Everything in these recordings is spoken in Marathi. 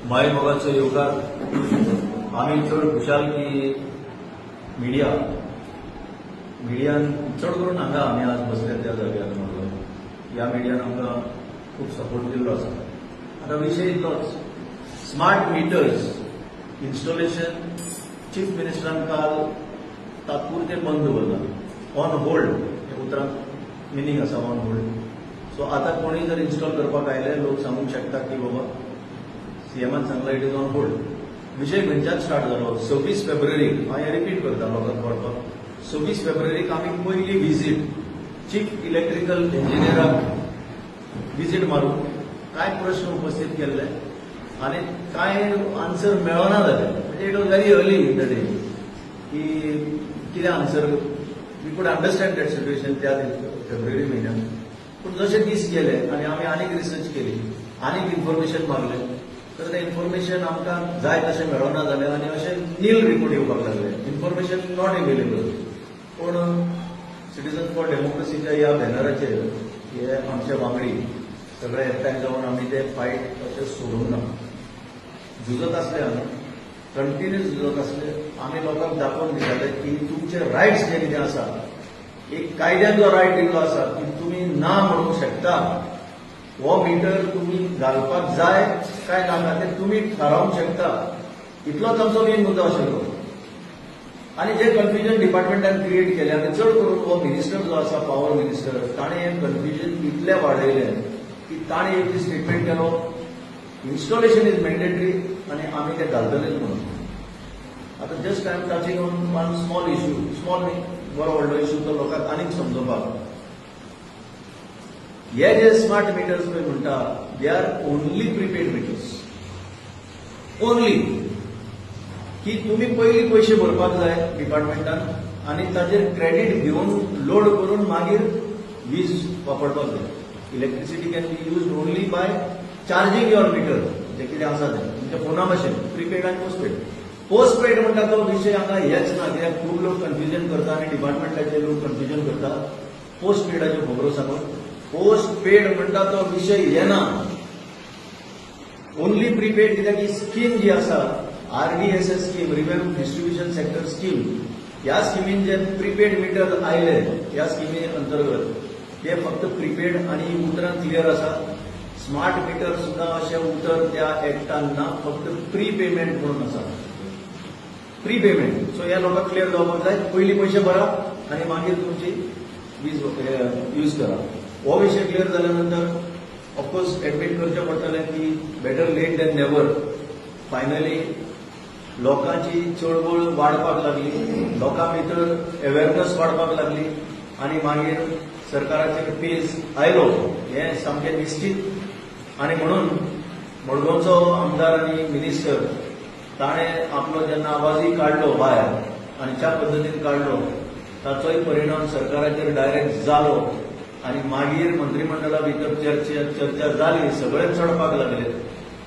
माय मोगाचो येवकार आमी चड खुशाल की मिडियान चड करून हांगा आमी आज बसले त्या जाग्यार म्हणलो ह्या मिडियान आमकां खूब सपोर्ट दिल्लो आसा. आतां विशय इतलोच, स्मार्ट मिटर्स इन्स्टॉलेशन चीफ मिनिस्टरान काल तात्पुरते बंद दवरला. ऑन होल्ड हे उतरांत मिनींग आसा ऑन होल्ड. सो आतां कोणी जर इन्स्टॉल करपाक आयले लोक सांगूंक शकता की बाबा सीएमान सांगला इट इज ऑन होल्ड. विशय खंयच्यान स्टार्ट जालो 26 फेब्रुवारी हांव रिपीट करता लोकांक कळपाक. 26 फेब्रुवारीक आमी पयली विजीट चीफ इलेक्ट्रिकल इंजिनियराक विजीट मारून कांय प्रश्न उपस्थित केल्ले आनी कांय आन्सर मेळना जाले. म्हणजे it was very early in the day की कितें answer we could understand that situation त्या फेब्रुवारी म्हयन्यात. पूण जशे दीस गेले आनी आमी आनीक रिसर्च केली आनीक इन्फॉर्मेशन मागले तर तें इन्फॉर्मेशन आमकां जाय तशें मेळना जालें आनी अशें नील रिपोर्ट येवपाक लागले. Information not available. पूण सिटीजन फॉर डेमोक्रेसीच्या ह्या बॅनराचेर हे आमचे वांगडी सगळे एकठांय जावन आमी ते फायट अशें सोडूंक ना. झुजत आसले आमी कंटिन्यूस झुजत आसले. आमी लोकांक दाखोवन दिताले की तुमचे रायट्स जे कितें आसा एक कायद्यान जो रायट दिल्लो आसा की तुमी ना म्हणूंक शकता. हो मिटर तुम्ही घालपाक जाय काय नाका ते तुम्ही थारावंक शकता. इतलोच आमचो मेन मुद्दो आशिल्लो. आनी जे कन्फ्युजन डिपार्टमेंटान क्रिएट केले आनी चड करून हो मिनिस्टर जो आसा पॉवर मिनिस्टर ताणें हें कन्फ्युजन इतलें वाडयलें की ताणें एक दीस स्टेटमेंट केलो इन्स्टॉलेशन इज मॅन्डेटरी आनी आमी ते घालतलेच म्हणून. आतां just I am touching on one small issue, small न्ही बरो व्हडलो इश्यू तो लोकांक आनीक समजोवपाक. हे जे स्मार्ट मिटर्स पळय म्हणटा they are only prepaid metres. Only की तुम्ही पयलीं पयशे भरपाक जाय डिपार्टमेंटान आनी ताजेर क्रेडीट घेवन लोड करून मागीर वीज वापरपाक जाय. Electricity can be used only by charging your meter जे कितें आसा तें तुमच्या फोना भशेन प्रिपेड आनी पोस्टपेड. पोस्टपेड म्हणटा तो विशय हांगा हेच ना कित्याक खूब लोक कन्फ्युजन करता आनी डिपार्टमेंटाचे लोक कन्फ्युजन करता पोस्टपेडाच्यो खबरो सांगून. पोस्टपेड म्हणटा तो विशय येना. ओनली प्रिपेड कित्याक ही स्कीम जी आसा RDSS scheme revenue distribution sector scheme ह्या स्किमीन जे प्रिपेड मिटर आयले ह्या स्किमी अंतर्गत ते फक्त प्रिपेड आनी उतरां क्लियर आसा. स्मार्ट मिटर सुद्दां अशें उतर त्या एक्टान ना. फक्त प्री पेमेंट म्हणून आसा. Pre payment. सो ह्या लोकांक क्लियर जावपाक जाय पयलीं पयशे भरा आनी मागीर तुमची वीज यूज करा. हो विशय क्लियर जाल्या नंतर ऑफकोर्स एडमीट करचें पडटलें की better late than never. Finally लोकांची चळवळ वाडपाक लागली. लोकां भितर अवेरनेस वाडपाक लागली आनी मागीर सरकाराचेर पेज आयलो हें सामकें निश्चित. आनी म्हणून मडगांवचो आमदार आनी मिनिस्टर ताणें आपलो जेन्ना आवाजूय काडलो भायर आनी ज्या पद्दतीन काडलो ताचोय परिणाम सरकाराचेर डायरेक्ट जालो आनी मागीर मंत्रिमंडळा भितर चर्चा जाली सगळे चडपाक लागले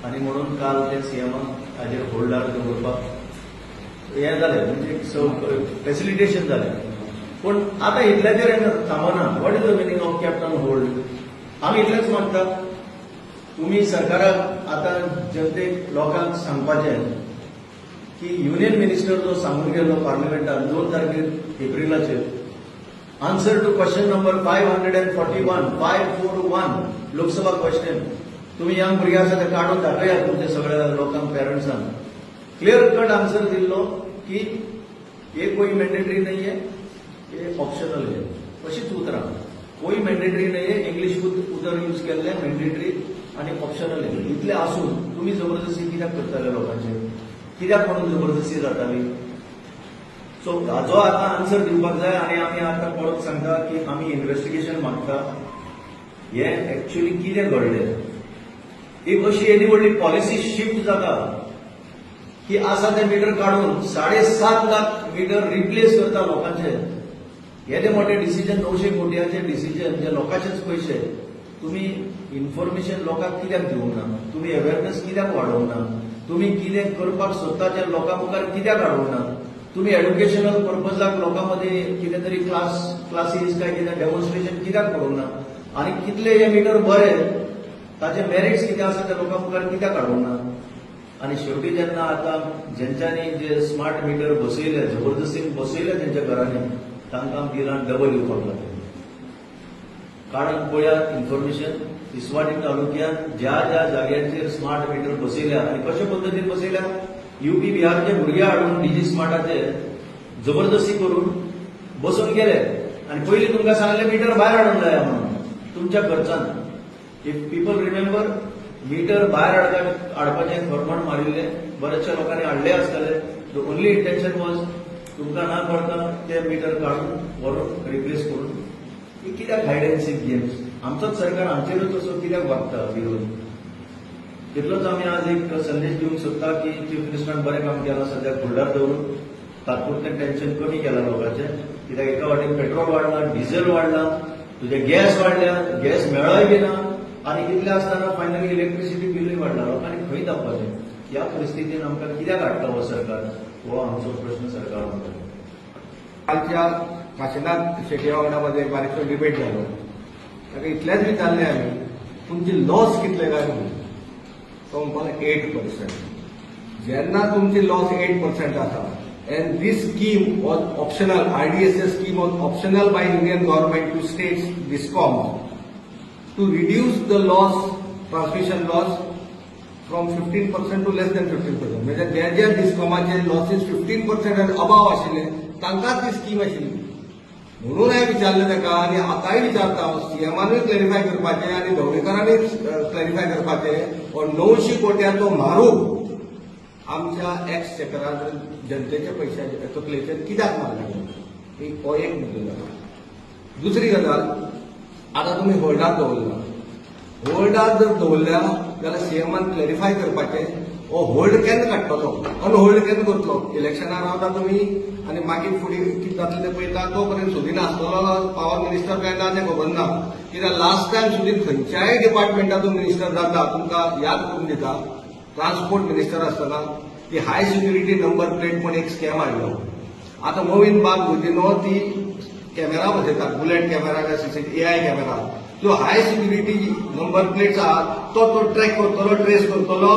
आनी म्हणून काल ते सीएमान हाजेर होल्डार दवरपाक हें जालें म्हणजे फॅसिलिटेशन जालें. पूण आतां इतल्याचेर थांबना. What is the meaning of kept on hold. आमी इतलेंच मागता तुमी सरकाराक आतां जनतेक लोकांक सांगपाचें की युनियन मिनिस्टर जो सांगून गेलो पार्लिमेंटान 2 तारखेर एप्रिलाचेर answer to question number 541 Lok Sabha question तुम्ही यंग भुरगे आसा ते काडून दाखयात तुमच्या सगळ्या लोकांक पेरंट्सांक. क्लियर कट आन्सर दिल्लो की ये कोई मॅन्डेटरी नहीं है ये ऑप्शनल है. अशीच उतरां कोई मॅन्डेटरी नहीं है. इंग्लिश उतर यूज केल्ले मॅन्डेटरी आनी ऑप्शनल आहे. इतले आसून तुम्ही जबरदस्ती कित्याक करताले लोकांचेर. कित्याक म्हणून जबरदस्ती जाताली. सो हाजो आतां आन्सर दिवपाक जाय आनी आमी आतां परत सांगता की आमी इन्व्हेस्टिगेशन मागता हे एक्चुअली कितें घडलें. एक अशी येदी व्हडली पॉलिसी शिफ्ट जाता की आसा ते मिटर काडून 7.5 लाख मिटर रिप्लेस करता लोकांचे. येदे मोठे डिसिजन 900 कोटयाचे डिसिजन जे लोकांचेच पयशे तुम्ही इन्फॉर्मेशन लोकांक कित्याक दिवंक ना. तुम्ही अवेरनेस कित्याक वाडोवंक ना. तुम्ही कितें करपाक सोदता ते लोकां मुखार कित्याक हाडूंक ना. तुम्ही एड्युकेशनल पर्पजाक लोकां मदीं कितें तरी क्लासीस काय कितें डेमॉन्स्ट्रेशन कित्याक करूंक ना. आनी कितले हे मिटर बरे ताचे मेरिट्स कितें आसा ते लोकां मुखार कित्याक हाडूंक ना. आणि शेवटी जेन्ना आता ज्यांच्यानी जे स्मार्ट मीटर बसयले जबरदस्तीन बसयले त्यांच्या घरांनी तांकां बिलां डबल येवपाक लागले. कारण पळयात इन्फॉर्मेशन तिसवाडी तालुक्यांत ज्या ज्या जाग्यांचेर स्मार्ट मीटर बसयल्या आणि कशा पद्दतीन बसयल्या, UP बिहारचे भुरगे हाडून डीजी स्मार्टाचेर जबरदस्ती करून बसून गेले आणि पयलीं तुमकां सांगले मीटर भायर हाडूंक जाय म्हणून तुमच्या खर्चान. इफ पीपल रिमेंबर, मीटर भायर हाडपाचें फर्माण मारिल्ले बऱ्याचशा लोकांनी हाडले आसतले. द ओनली इंटेन्शन वॉज तुमकां ना कळटा ते मीटर काडून व्हरून रिप्लेस करून. ही कित्याक हायड अँड सीक गेम्स? आमचोच सरकार आमचेरूच असो कित्याक वागता विरोध? तितलोच आमी आज एक संदेश दिवंक सोदता की चीफ मिनिस्टरान बरें काम केलां. सद्याक होल्डार दवरून तात्पुरतें टेन्शन कमी केलां लोकांचें. कित्याक एका वाटेन पेट्रोल वाडला, डिझेल वाडला, तुजे गॅस वाडल्या, गॅस मेळय बी ना आणि इतलें आसतना फायनली इलेक्ट्रिसिटी बिलूय वाडला. लोकांनी खंय धांवपाचें? ह्या परिस्थितीन आमकां कित्याक हाडटा हो सरकार? हो आमचो प्रश्न सरकार म्हणटा. कालच्या काशीनाथ शेट्टी वांगडा मध्ये एक बारीकसो डिबेट जालो. ताका इतलेंच विचारलें आमी, तुमची लॉस कितले काय म्हणून. तो म्हणपाक 8%. जेन्ना तुमची लॉस 8% आसा and this scheme was optional, RDSS scheme was optional by Indian government to states DISCOM to reduce the loss, transmission loss from 15% to less than 15%. म्हणजे ज्या ज्या डिस्कॉमाचे लॉसेस 15% and above आशिल्ले तांकांच ती स्कीम आशिल्ली. म्हणून हांवें विचारलें ताका आनी आतांय विचारता हांव, सीएमानूय क्लॅरिफाय करपाचें आनी ढवळीकरांनी क्लॅरिफाय करपाचें. हो 900 कोट्याचो मारूक आमच्या एक्सचेकरान जनतेच्या पैशाचे तकलेचेर कित्याक मारला? हो एक मुद्दो जालो. दुसरी गजाल, आतां तुमी होल्डार दवरला. होल्डार जर दवरल्या जाल्यार सीएमान क्लॅरिफाय करपाचें हो होल्ड केन्ना काडटलो, अनहोल्ड केन्ना करतलो. इलेक्शनार रावता तुमी आनी मागीर फुडें कितें जातलें तें पळयता. तो पर्यंत सुदीन आसतलो पावर मिनिस्टर काय ना तें खबर ना. कित्याक लास्ट टायम सुदीन खंयच्याय डिपार्टमेंटाचो मिनिस्टर जाता तुमकां याद करून दिता, ट्रान्सपोर्ट मिनिस्टर आसतना ती हाय सिक्युरिटी नंबर प्लेट म्हण एक स्कॅम हाडलो. आतां मोविन बाग गुदिनो ती कॅमेरा बसयतात, बुलेट कॅमेरा काय AI कॅमेरा. जो हाय सिक्युरिटी नंबर प्लेट्स आहात तो ट्रॅक करतलो, ट्रेस करतलो.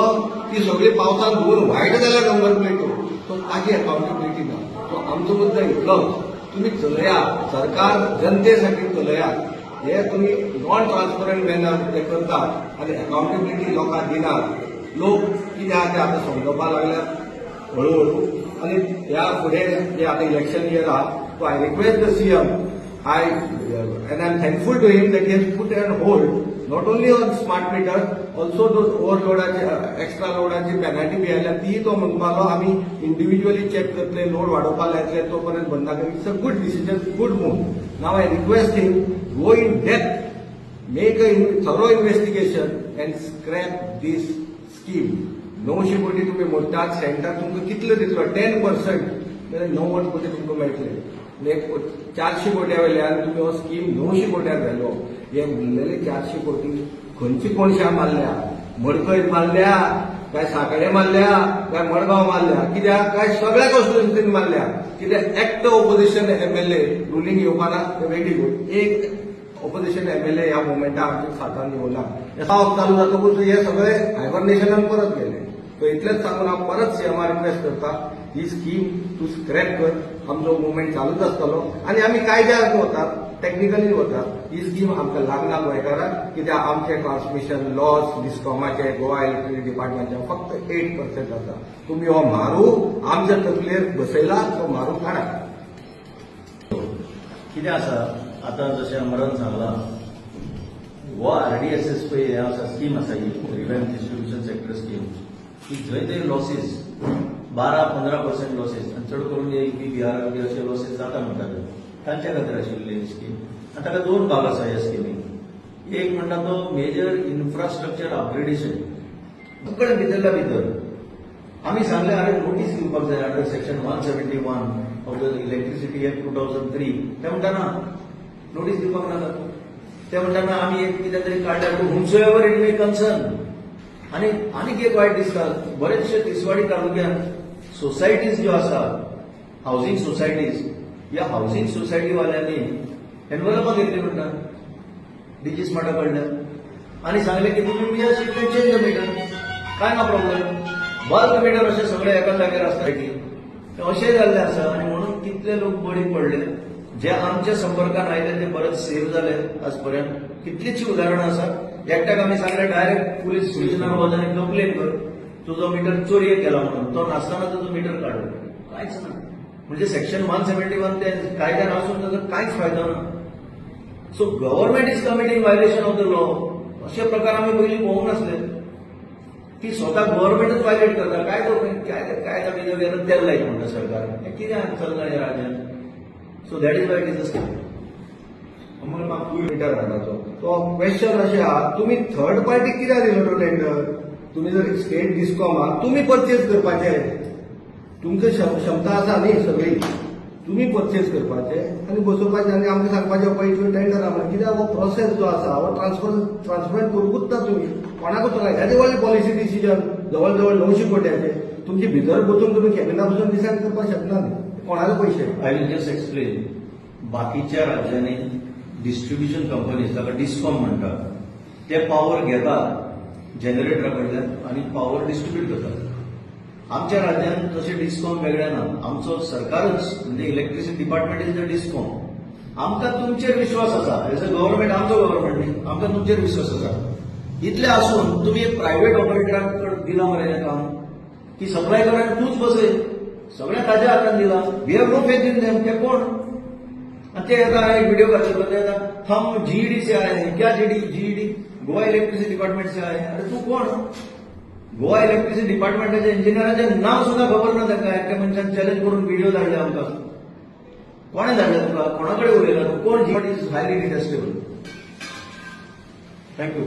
ती सगळी पावसान धुवन व्हायट जाल्या नंबर प्लेट्यो. तो ताजी अकाउंटेबिलिटी ना. तो आमचो मुद्दो इतलोच, तुमी चलयात, सरकार जनतेसाठी चलयात. हे तुमी नॉन ट्रान्सपरंट मॅनर ते करतात आनी अकाउंटेबिलिटी लोकांक दिनात. लोक कितें आहा तें आतां समजोवपाक लागल्यात हळूहळू. आनी ह्या फुडें जे आतां इलेक्शन इयर आहा, so I request the CM, and I'm thankful to him that he has put on hold not only on smart meter, also those overloadaचे एक्स्ट्रा लोडाची पेनल्टी बी आयल्या ती तो म्हणपालो आमी इंडिव्हिज्युअली चेक करतले, लोड वाडोवपाक लायतले, तोपर्यंत बंद करी. It's a good decision, good move. Now I request him, go in depth, make a thorough investigation and scrap this scheme. 900 कोटी तुम्ही मोडटात, सेंटर तुमकां कितलो दितलो? 10%, जाल्यार 90 कोटी तुमकां मेळटले. 400 कोट्या वयल्यान तुमी हो स्कीम 900 कोट्याक घालो. हे उरलेले 400 कोटी खंयची कोणशां मारल्या? मडकय मारल्या काय साखळे मारल्या काय मडगांव मारल्या? कित्याक काय सगळ्या कॉन्स्टिट्युएन्सीनी मारल्या? कित्याक एक्ट ऑपोजिशन MLA रुलींग येवपाना वेगळी गोष्ट. एक ऑपोजिशन MLA ह्या मुवमेंटाक आमच्या साथान येवना. पावस चालू जातकूच हे सगळे हायबरनेशनान परत गेले. तो इतलेंच सांगून हांव परत सीएमार रिक्वेस्ट करता, ही स्कीम तूं स्क्रॅप कर. आमचो मुवमेंट चालूच आसतलो आनी आमी कायद्याक वतात, टॅक्निकली वतात. ही स्कीम आमकां लागना गोंयकारांक, कित्याक आमचे ट्रान्समिशन लॉस डिस्कॉमाचे गोवा इलेक्ट्रिसिटी डिपार्टमेंटाचे फक्त 8% आसा. तुमी हो मारू आमच्या तकलेर बसयला, तो मारू काडा. कितें आसा, आतां जशें अमरान सांगलां, हो RDSS पळय हे आसा स्कीम आसा ही रिव्हॅम्प डिस्ट्रिब्युशन सेक्टर स्कीम. ही जंय थंय लॉसीस 12-15% लॉसीस आनी चड करून UP बिहार बी अशे लॉसीस जाता म्हणटाले. तांच्या खातीर आशिल्ली ही स्कीम. आनी ताका 2 भाग आसा ह्या स्किमीक. एक म्हणटा तो मेजर इन्फ्रास्ट्रक्चर अपग्रेडेशन. कडेन भितरल्या भितर आमी सांगलें अरे नोटीस दिवपाक जाय under section 171 of the electricity act 2003. ते म्हणटा ना, नोटीस दिवपाक नाका. ते म्हणटा आमी एक कितें तरी काडल्या हुमसोएवर इट मे कन्सर्न. आनीक एक वायट दिसता, बरेचशे तिसवाडी तालुक्यांत सोसायटीज ज्यो आसा, हाऊसिंग सोसायटीज, ह्या हाऊसिंग सोसायटी वाल्यांनी एनवलपां घेतली म्हणटा डीजी स्मार्टा कडल्यान आनी सांगलें की तुमी चेंज द मीटर, काय ना प्रॉब्लेम. बल्क मिटर असे सगळे एका जाग्यार आसता की अशेंय जाल्लें आसा आनी म्हणून कितले लोक बळी पडले जे आमच्या संपर्कात आयले ते परत सेव्ह झाले आजपर्यंत कितलींची उदाहरणां आसात एकट्याक आमी सांगले डायरेक्ट पुलीस स्टेशनार वच आनी कंप्लेन कर तुजो मिटर चोरयेक गेला म्हणून तो नासतना तुजो मिटर काडलो कांयच ना म्हणजे सेक्शन 171 ते कायद्यान आसून ताजो कांयच फायदो ना so government is committing violation of the law अशे प्रकार आमी पयलीं पळोवंक नासले की स्वता गव्हर्नमेंटच वायलेट करता कायदा बिदा वेगळो तेल लायत म्हणटा सरकार हें कित्याक चलना ह्या राज्यांत so that is why it is a scheme आम्हाला म्हाका मिटर हाडाचो तो क्वेश्चन अशें आहा तुमी थर्ड पार्टीक कित्याक दिलो तो टेंडर तुमी जर स्टेट डिस्कॉम आहा तुमी परचेज करपाचें तुमची क्षमता आसा न्ही सगळी तुमी परचेज करपाचे आनी बसोवपाचे आनी आमकां सांगपाचें पळय तुवें टेंडर आहा कित्याक हो प्रोसेस जो आसा हो ट्रान्सपरंट करूंकूच ना तुमी कोणाकूच लायता हें व्हडलें पॉलिसी डिसिजन जवळ जवळ 900 कोट्याचे तुमची भितर बसून तुमी कॅबिना बसून डिसायड करपाक शकना न्ही कोणाचे पयशे आय विल जस्ट एक्सप्लेन बाकीच्या राज्यांनी डिस्ट्रीब्युशन कंपनीज ताका डिस्कॉम म्हणटात ते पॉवर घेतात जनरेटरा कडल्यान आनी पॉवर डिस्ट्रीब्यूट करतात आमच्या राज्यांत तशें डिस्कॉम वेगळें ना आमचो सरकारच म्हणजे electricity department is the discom आमकां तुमचेर विश्वास आसा एज अ गव्हर्नमेंट आमचो गव्हर्नमेंट न्ही आमकां तुमचेर विश्वास आसा इतलें आसून तुमी एक प्रायव्हेट ऑपरेटराक दिला मरे हें काम की सप्लाय करायला तूच बसय सगळ्या ताज्या हातान दिला we have no faith in them ते कोण आणि ते येता एक व्हिडिओ घातले ते येता हम जीईडी से आए हैं क्या जीईडी गोवा इलेक्ट्रिसिटी डिपार्टमेंट से आए हैं अरे तू कोण गोवा इलेक्ट्रिसिटी डिपार्टमेंटाच्या इंजिनियरांचें नाव सुद्धा खबर ना ताका एकट्या मनशान चॅलेंज करून व्हिडिओ धाडले आमकां कोणें धाडले तुका कोणा कडेन उलयला तूं कोण GED is highly detestable thank you